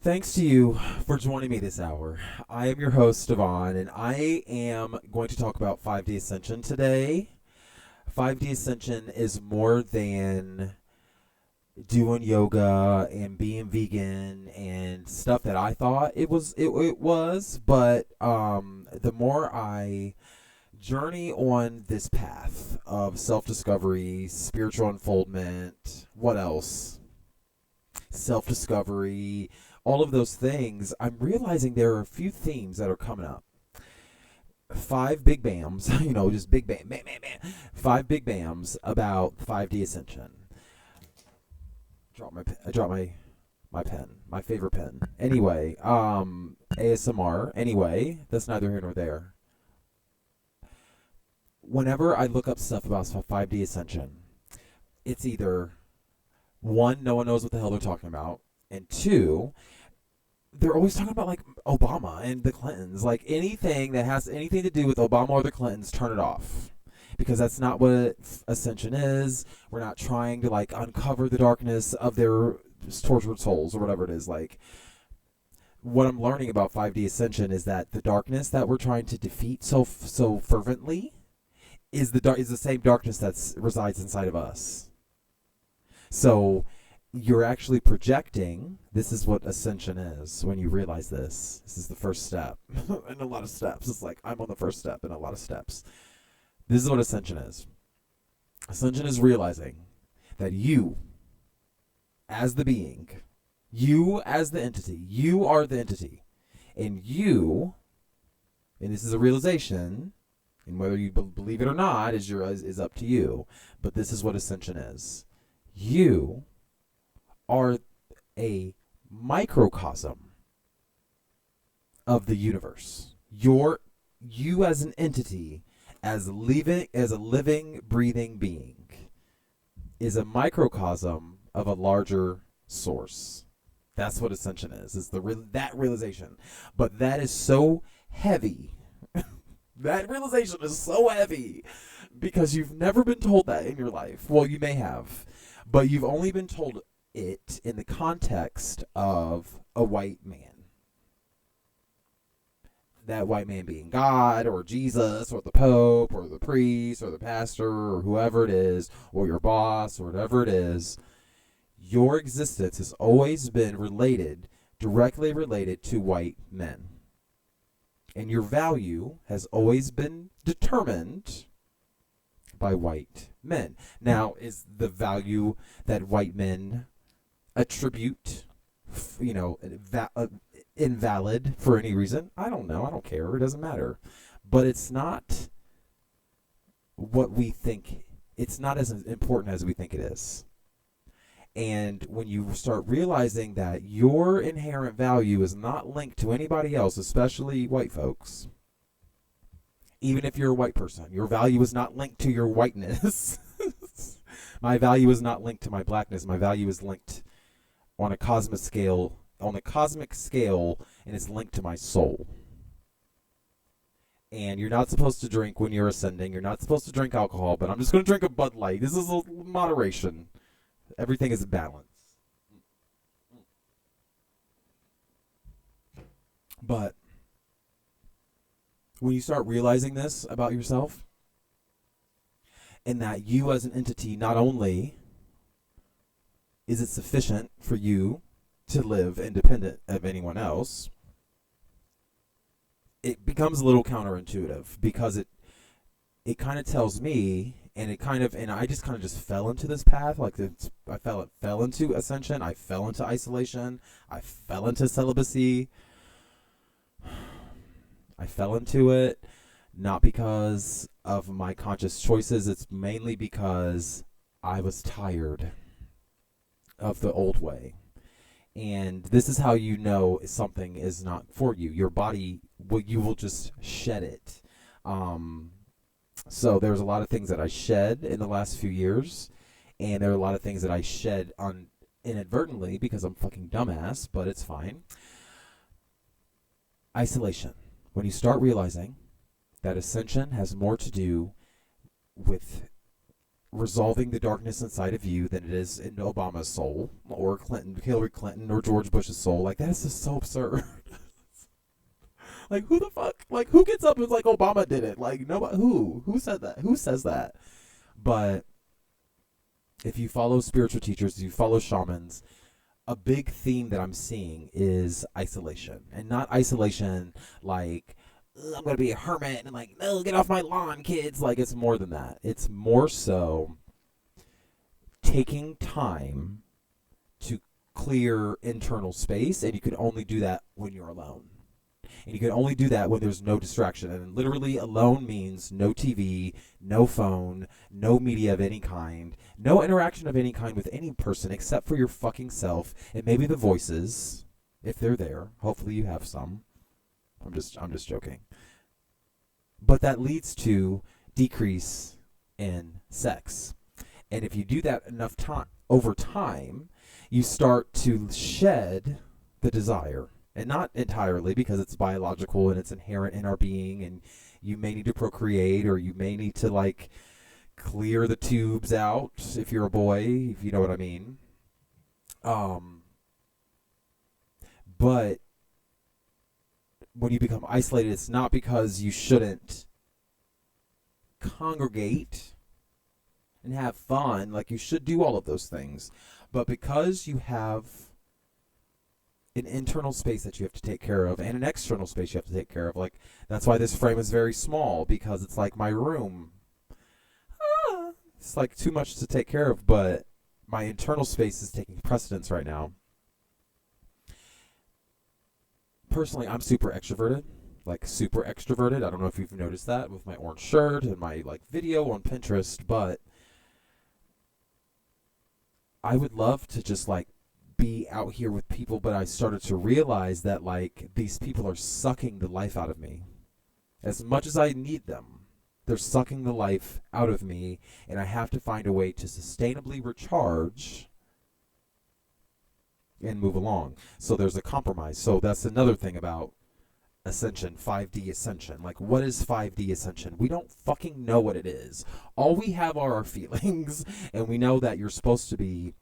Thanks to you for joining me this hour. I am your host, Devon, and I am going to talk about 5D Ascension today. 5D Ascension is more than doing yoga and being vegan and stuff that I thought it was, but the more I journey on this path of self-discovery, spiritual unfoldment, what else? Self-discovery, all of those things, I'm realizing there are a few themes that are coming up. Five big bams, just big bam, bam, bam, bam. Five big bams about 5D Ascension. I dropped my pen, my favorite pen. Anyway, ASMR. Anyway, that's neither here nor there. Whenever I look up stuff about 5D Ascension, it's either one, no one knows what the hell they're talking about, and two, they're always talking about like Obama and the Clintons. Like anything that has anything to do with Obama or the Clintons, turn it off. Because that's not what Ascension is. We're not trying to like uncover the darkness of their tortured souls or whatever it is. Like what I'm learning about 5D Ascension is that the darkness that we're trying to defeat so fervently is the same darkness that resides inside of us. So you're actually projecting. This is what Ascension is. When you realize this is the first step in a lot of steps. It's like I'm on the first step in a lot of steps. This is what Ascension is. Ascension is realizing that you, as the being, you as the entity, you are the entity, and you, and this is a realization, and whether you believe it or not is up to you. But this is what Ascension is. You are a microcosm of the universe. You as an entity, as a living, breathing being, is a microcosm of a larger source. That's what Ascension is that realization. But that is so heavy. That realization is so heavy because you've never been told that in your life. Well, you may have, but you've only been told it in the context of a white man. That white man being God or Jesus or the Pope or the priest or the pastor or whoever it is or your boss or whatever it is. Your existence has always been directly related to white men. And your value has always been determined by white men. Now, is the value that white men attribute, invalid for any reason? I don't know. I don't care. It doesn't matter. But it's not what we think. It's not as important as we think it is. And when you start realizing that your inherent value is not linked to anybody else, especially white folks, even if you're a white person, your value is not linked to your whiteness. My value is not linked to my blackness. My value is linked on a cosmic scale, and it's linked to my soul. And you're not supposed to drink when you're ascending. You're not supposed to drink alcohol, but I'm just going to drink a Bud Light. This is a moderation. Everything is a balance. But when you start realizing this about yourself, and that you as an entity, not only is it sufficient for you to live independent of anyone else, it becomes a little counterintuitive because it kind of tells me, and I just kind of just fell into this path. Like I fell into Ascension. I fell into isolation. I fell into celibacy. I fell into it not because of my conscious choices. It's mainly because I was tired of the old way. And this is how you know something is not for you. Your body, you will just shed it. So there's a lot of things that I shed in the last few years, and there are a lot of things that I shed inadvertently because I'm fucking dumbass, but it's fine. Isolation. When you start realizing that Ascension has more to do with resolving the darkness inside of you than it is in Obama's soul or Hillary Clinton or George Bush's soul. Like, that is just so absurd. Like, who the fuck? Like, who gets up and is like, Obama did it? Like, nobody. Who said that? Who says that? But if you follow spiritual teachers, you follow shamans, a big theme that I'm seeing is isolation. And not isolation like, I'm going to be a hermit and like, no, get off my lawn, kids. Like, it's more than that. It's more so taking time to clear internal space, and you can only do that when you're alone. And you can only do that when there's no distraction. And literally alone means no TV, no phone, no media of any kind, no interaction of any kind with any person except for your fucking self and maybe the voices, if they're there. Hopefully you have some. I'm just joking. But that leads to decrease in sex. And if you do that enough time over time, you start to shed the desire. And not entirely, because it's biological and it's inherent in our being, and you may need to procreate, or you may need to like clear the tubes out if you're a boy, if you know what I mean. But when you become isolated, it's not because you shouldn't congregate and have fun. Like, you should do all of those things, but because you have an internal space that you have to take care of and an external space you have to take care of. Like, that's why this frame is very small, because it's like my room. It's like too much to take care of, but my internal space is taking precedence right now. Personally, I'm super extroverted. Like, super extroverted. I don't know if you've noticed that with my orange shirt and my like video on Pinterest, but I would love to just like be out here with people, but I started to realize that like these people are sucking the life out of me. As much as I need them, they're sucking the life out of me, and I have to find a way to sustainably recharge and move along. So there's a compromise. So that's another thing about Ascension, 5D Ascension. Like, what is 5D Ascension? We don't fucking know what it is. All we have are our feelings, and we know that you're supposed to be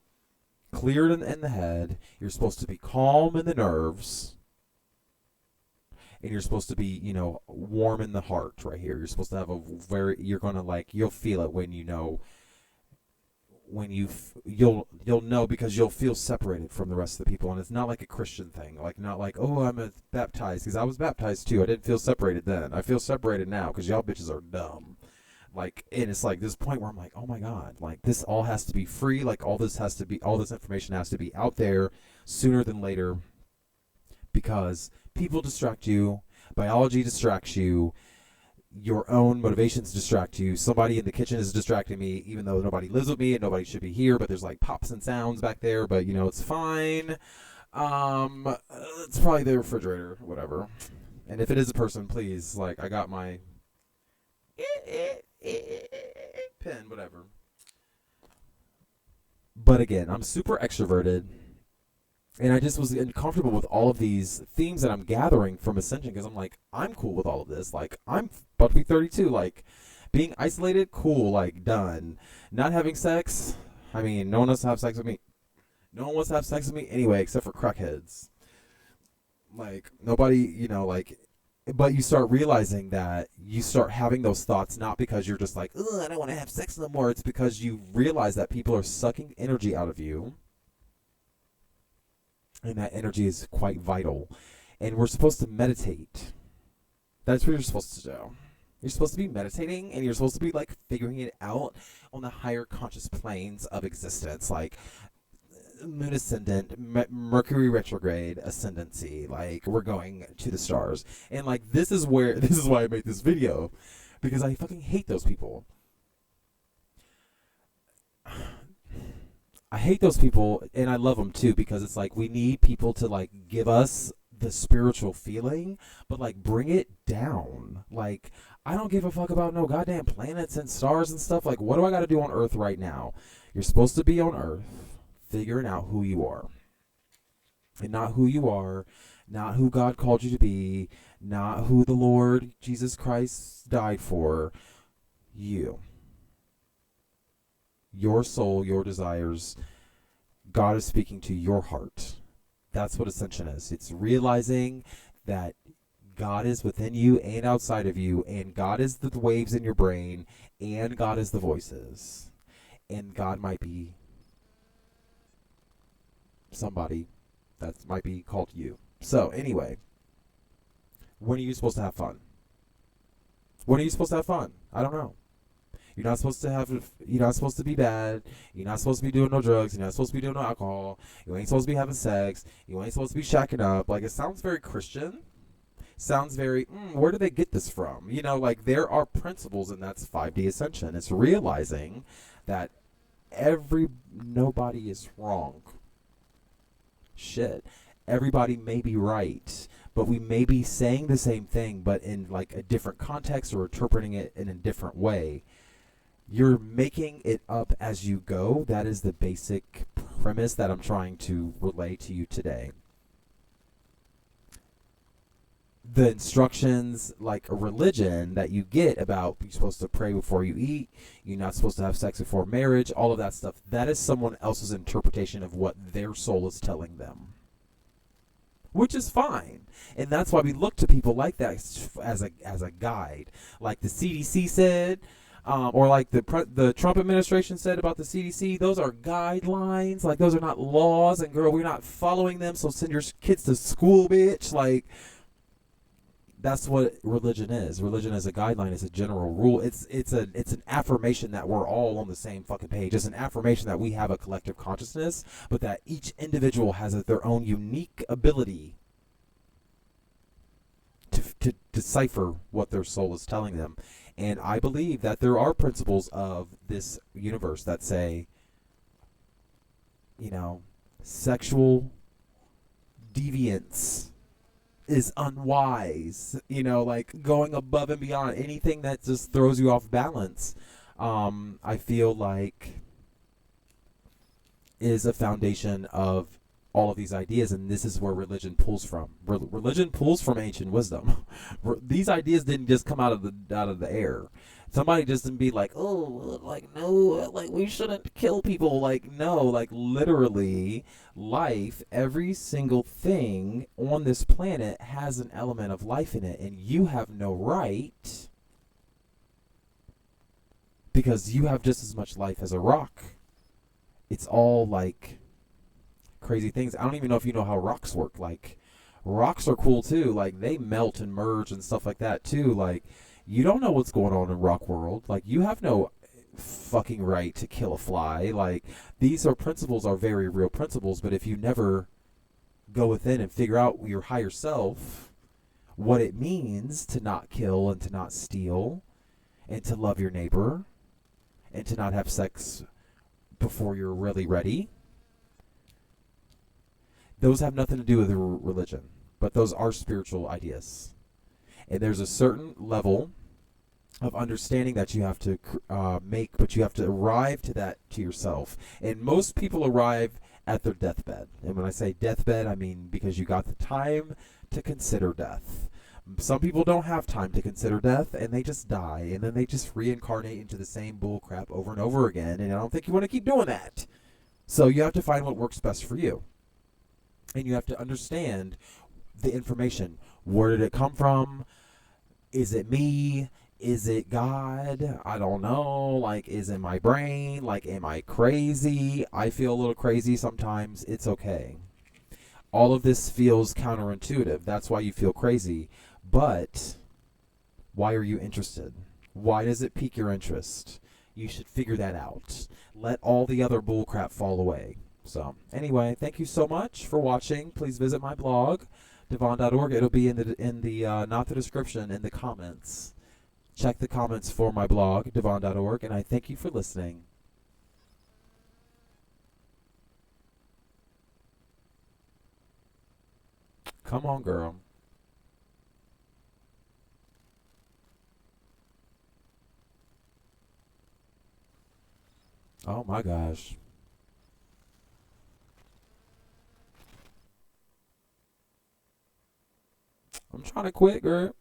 cleared in the head, you're supposed to be calm in the nerves, and you're supposed to be, you know, warm in the heart right here. You're supposed to have a very, you're going to like, you'll feel it when you know, when you'll know, because you'll feel separated from the rest of the people. And it's not like a Christian thing, like not like, oh, I'm baptized, because I was baptized too. I didn't feel separated then. I feel separated now because y'all bitches are dumb. Like, and it's like this point where I'm like, oh my God, like this all has to be free. Like all this information has to be out there sooner than later, because people distract you, biology distracts you, your own motivations distract you. Somebody in the kitchen is distracting me, even though nobody lives with me and nobody should be here, but there's like pops and sounds back there, but you know, it's fine. It's probably the refrigerator, whatever. And if it is a person, please, like, I got my pen, whatever. But again, I'm super extroverted, and I just was uncomfortable with all of these themes that I'm gathering from Ascension, because I'm like, I'm cool with all of this. Like, I'm about to be 32. Like, being isolated, cool. Like, done. Not having sex, I mean, no one wants to have sex with me. No one wants to have sex with me anyway, except for crackheads. Like, nobody, you know, like, but you start realizing that you start having those thoughts not because you're just like, ugh, I don't want to have sex no more. It's because you realize that people are sucking energy out of you. And that energy is quite vital. And we're supposed to meditate. That's what you're supposed to do. You're supposed to be meditating, and you're supposed to be like figuring it out on the higher conscious planes of existence. Like, moon ascendant, Mercury retrograde ascendancy. Like, we're going to the stars. And like, this is why I made this video, because I fucking hate those people. I hate those people, and I love them too, because it's like, we need people to like give us the spiritual feeling, but like bring it down. Like, I don't give a fuck about no goddamn planets and stars and stuff. Like, what do I got to do on Earth right now? You're supposed to be on Earth figuring out who you are, and not who you are, not who God called you to be, not who the Lord Jesus Christ died for. You. your soul, your desires. God is speaking to your heart. That's what ascension is. It's realizing that God is within you and outside of you, and God is the waves in your brain, and God is the voices. And God might be somebody that might be called you. So, anyway, when are you supposed to have fun? When are you supposed to have fun? I don't know. You're not supposed to have. You're not supposed to be bad. You're not supposed to be doing no drugs. You're not supposed to be doing no alcohol. You ain't supposed to be having sex. You ain't supposed to be shacking up. Like, it sounds very Christian. Sounds very. Where do they get this from? Like, there are principles, and that's 5D ascension. It's realizing that nobody is wrong. Shit, everybody may be right, but we may be saying the same thing, but in like a different context or interpreting it in a different way. You're making it up as you go. That is the basic premise that I'm trying to relay to you today. The instructions, like a religion, that you get about you're supposed to pray before you eat, you're not supposed to have sex before marriage, all of that stuff, that is someone else's interpretation of what their soul is telling them, which is fine. And that's why we look to people like that as a guide. Like the CDC said, or like the Trump administration said about the CDC, those are guidelines. Like, those are not laws. And girl, we're not following them, so send your kids to school, bitch. Like, that's what religion is. Religion is a guideline. It's a general rule. It's an affirmation that we're all on the same fucking page. It's an affirmation that we have a collective consciousness, but that each individual has their own unique ability to decipher what their soul is telling them. And I believe that there are principles of this universe that say, sexual deviance is unwise, like going above and beyond anything that just throws you off balance. I feel like is a foundation of all of these ideas, and this is where religion pulls from. Religion pulls from ancient wisdom. These ideas didn't just come out of the air. Somebody just didn't be like, oh, like, no, like, we shouldn't kill people. Like, no, like, literally, life, every single thing on this planet has an element of life in it, and you have no right, because you have just as much life as a rock. It's all like crazy things. I don't even know if you know how rocks work. Like, rocks are cool too. Like, they melt and merge and stuff like that too. Like, you don't know what's going on in rock world. Like, you have no fucking right to kill a fly. Like, these principles are very real principles, but if you never go within and figure out your higher self, what it means to not kill and to not steal and to love your neighbor and to not have sex before you're really ready, those have nothing to do with religion, but those are spiritual ideas. And there's a certain level of understanding that you have to make, but you have to arrive to that to yourself. And most people arrive at their deathbed. And when I say deathbed, I mean because you got the time to consider death. Some people don't have time to consider death, and they just die, and then they just reincarnate into the same bull crap over and over again. And I don't think you want to keep doing that. So you have to find what works best for you. And you have to understand the information. Where did it come from? Is it me? Is it God? I don't know. Like, is it my brain? Like, am I crazy? I feel a little crazy sometimes. It's okay. All of this feels counterintuitive. That's why you feel crazy. But why are you interested? Why does it pique your interest? You should figure that out. Let all the other bullcrap fall away. So, anyway, thank you so much for watching. Please visit my blog, devon.org. It'll be in the not the description, in the comments. Check the comments for my blog, devon.org, and I thank you for listening. Come on, girl. Oh my gosh. I'm trying to quit, girl.